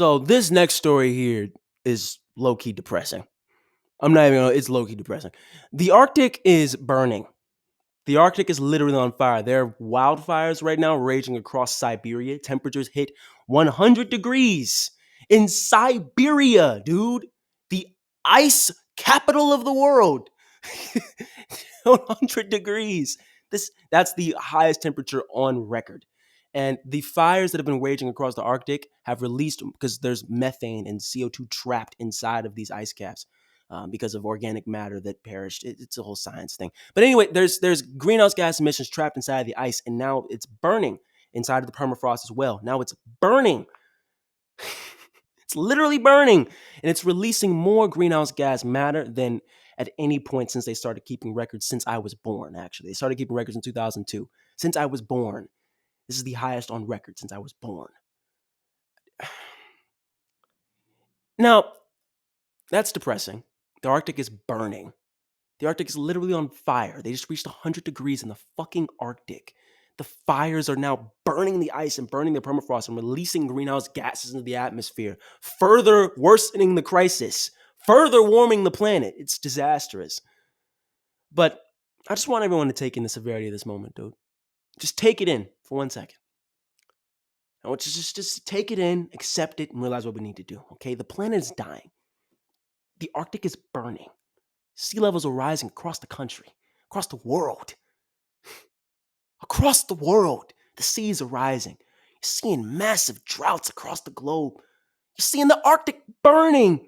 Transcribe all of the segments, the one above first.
So this next story here is low key depressing. I'm not even gonna, it's low key depressing. The Arctic is burning. The Arctic is literally on fire. There are wildfires right now raging across Siberia. Temperatures hit 100 degrees in Siberia, dude. The ice capital of the world. 100 degrees. That's the highest temperature on record. And the fires that have been raging across the Arctic have released because there's methane and CO2 trapped inside of these ice caps because of organic matter that perished. It's a whole science thing. But anyway, there's greenhouse gas emissions trapped inside the ice, and now it's burning inside of the permafrost as well. Now it's burning. It's literally burning, and it's releasing more greenhouse gas matter than at any point since they started keeping records since I was born, actually. They started keeping records in 2002. Since I was born. This is the highest on record since I was born. Now, that's depressing. The Arctic is burning. The Arctic is literally on fire. They just reached 100 degrees in the fucking Arctic. The fires are now burning the ice and burning the permafrost and releasing greenhouse gases into the atmosphere, further worsening the crisis, further warming the planet. It's disastrous. But I just want everyone to take in the severity of this moment, dude. Just take it in for 1 second. I want you to just take it in, accept it, and realize what we need to do, okay? The planet is dying. The Arctic is burning. Sea levels are rising across the country, across the world. Across the world, the seas are rising. You're seeing massive droughts across the globe. You're seeing the Arctic burning.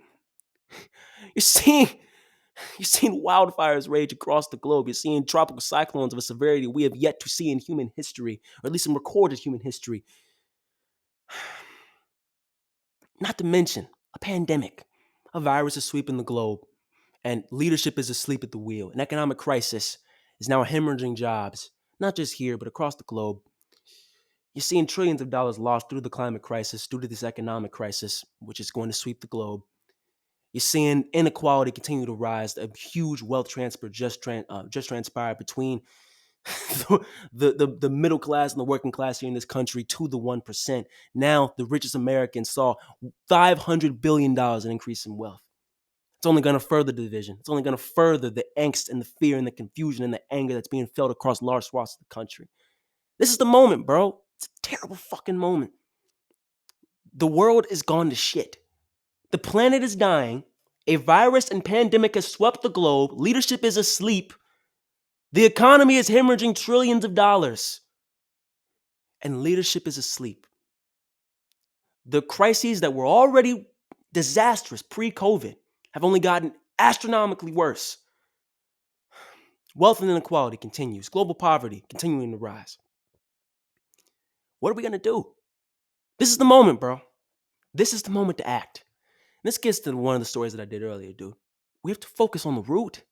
You're seeing wildfires rage across the globe. You're seeing tropical cyclones of a severity we have yet to see in human history, or at least in recorded human history. Not to mention a pandemic. A virus is sweeping the globe, and leadership is asleep at the wheel. An economic crisis is now hemorrhaging jobs, not just here, but across the globe. You're seeing trillions of dollars lost due to the climate crisis, due to this economic crisis, which is going to sweep the globe. You're seeing inequality continue to rise. A huge wealth transfer just transpired between the middle class and the working class here in this country to the 1%. Now, the richest Americans saw $500 billion in increase in wealth. It's only going to further the division. It's only going to further the angst and the fear and the confusion and the anger that's being felt across large swaths of the country. This is the moment, bro. It's a terrible fucking moment. The world is gone to shit. The planet is dying. A virus and pandemic has swept the globe. Leadership is asleep. The economy is hemorrhaging trillions of dollars. And leadership is asleep. The crises that were already disastrous pre-COVID have only gotten astronomically worse. Wealth and inequality continues. Global poverty continuing to rise. What are we going to do? This is the moment, bro. This is the moment to act. And this gets to one of the stories that I did earlier, dude. We have to focus on the root.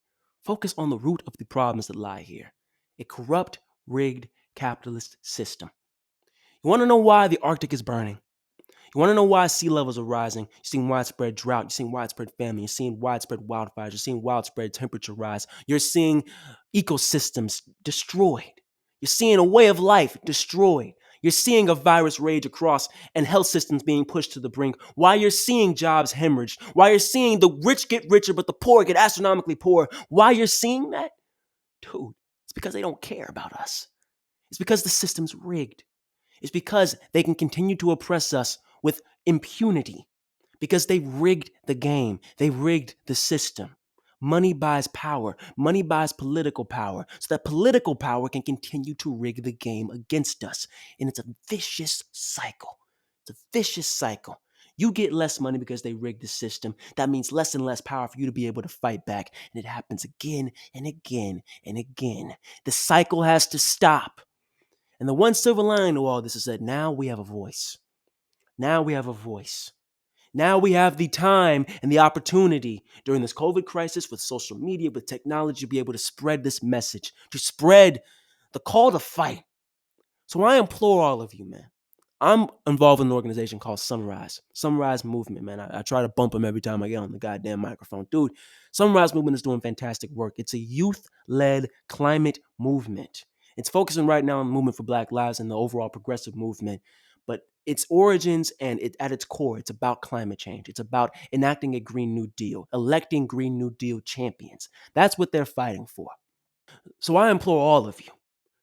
Focus on the root of the problems that lie here. A corrupt, rigged, capitalist system. You want to know why the Arctic is burning? You want to know why sea levels are rising? You're seeing widespread drought. You're seeing widespread famine. You're seeing widespread wildfires. You're seeing widespread temperature rise. You're seeing ecosystems destroyed. You're seeing a way of life destroyed. You're seeing a virus rage across and health systems being pushed to the brink. Why you're seeing jobs hemorrhage. Why you're seeing the rich get richer, but the poor get astronomically poor. Why you're seeing that? Dude, it's because they don't care about us. It's because the system's rigged. It's because they can continue to oppress us with impunity. Because they rigged the game. They rigged the system. Money buys power. Money buys political power. So that political power can continue to rig the game against us. And it's a vicious cycle. It's a vicious cycle. You get less money because they rigged the system. That means less and less power for you to be able to fight back. And it happens again and again and again. The cycle has to stop. And the one silver lining to all this is that now we have a voice. Now we have a voice. Now we have the time and the opportunity during this COVID crisis with social media, with technology, to be able to spread this message, to spread the call to fight. So I implore all of you, man. I'm involved in an organization called Sunrise Movement, man. I try to bump them every time I get on the goddamn microphone. Dude, Sunrise Movement is doing fantastic work. It's a youth-led climate movement. It's focusing right now on the movement for Black lives and the overall progressive movement. But its origins and at its core, it's about climate change. It's about enacting a Green New Deal, electing Green New Deal champions. That's what they're fighting for. So I implore all of you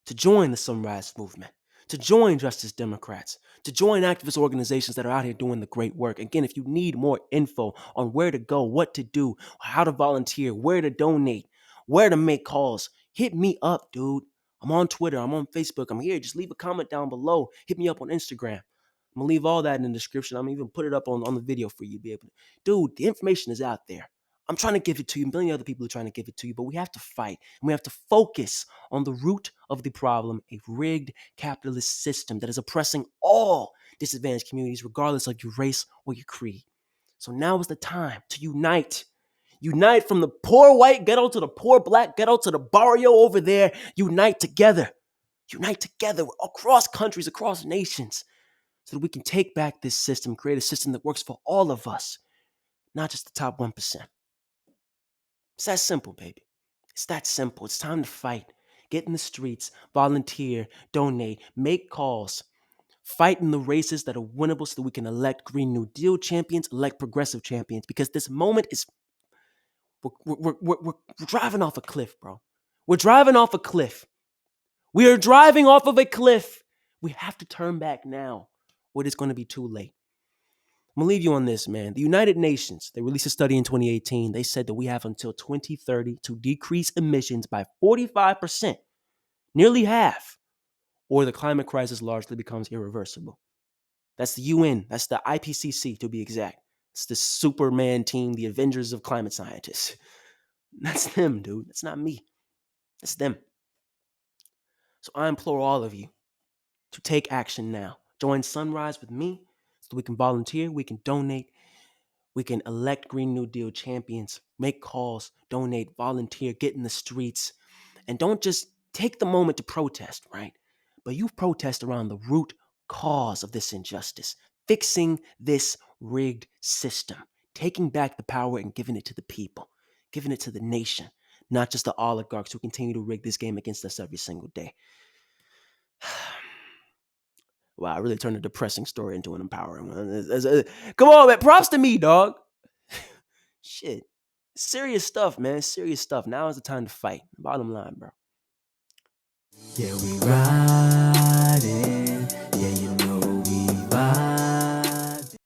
to join the Sunrise Movement, to join Justice Democrats, to join activist organizations that are out here doing the great work. Again, if you need more info on where to go, what to do, how to volunteer, where to donate, where to make calls, hit me up, dude. I'm on Twitter, I'm on Facebook, I'm here. Just leave a comment down below. Hit me up on Instagram. I'm gonna leave all that in the description. I'm gonna even put it up on the video for you to be able to. Dude, the information is out there. I'm trying to give it to you. A million other people are trying to give it to you, but we have to fight and we have to focus on the root of the problem, a rigged capitalist system that is oppressing all disadvantaged communities, regardless of your race or your creed. So now is the time to unite. Unite from the poor white ghetto to the poor black ghetto to the barrio over there. Unite together. Unite together across countries, across nations, so that we can take back this system, create a system that works for all of us, not just the top 1%. It's that simple, baby. It's that simple. It's time to fight. Get in the streets, volunteer, donate, make calls, fight in the races that are winnable so that we can elect Green New Deal champions, elect progressive champions, because this moment is, we're driving off a cliff, bro. We're driving off a cliff. We are driving off of a cliff. We have to turn back now, or it's going to be too late. I'm going to leave you on this, man. The United Nations, they released a study in 2018. They said that we have until 2030 to decrease emissions by 45%, nearly half, or the climate crisis largely becomes irreversible. That's the UN. That's the IPCC, to be exact. It's the Superman team, the Avengers of climate scientists. That's them, dude. That's not me. That's them. So I implore all of you to take action now. Join Sunrise with me so we can volunteer, we can donate, we can elect Green New Deal champions, make calls, donate, volunteer, get in the streets, and don't just take the moment to protest, right? But you protest around the root cause of this injustice, fixing this rigged system, taking back the power and giving it to the people, giving it to the nation, not just the oligarchs who continue to rig this game against us every single day. Wow, I really turned a depressing story into an empowering one. Come on, man. Props to me, dog. Shit. Serious stuff, man. Serious stuff. Now is the time to fight. Bottom line, bro. Yeah, we riding.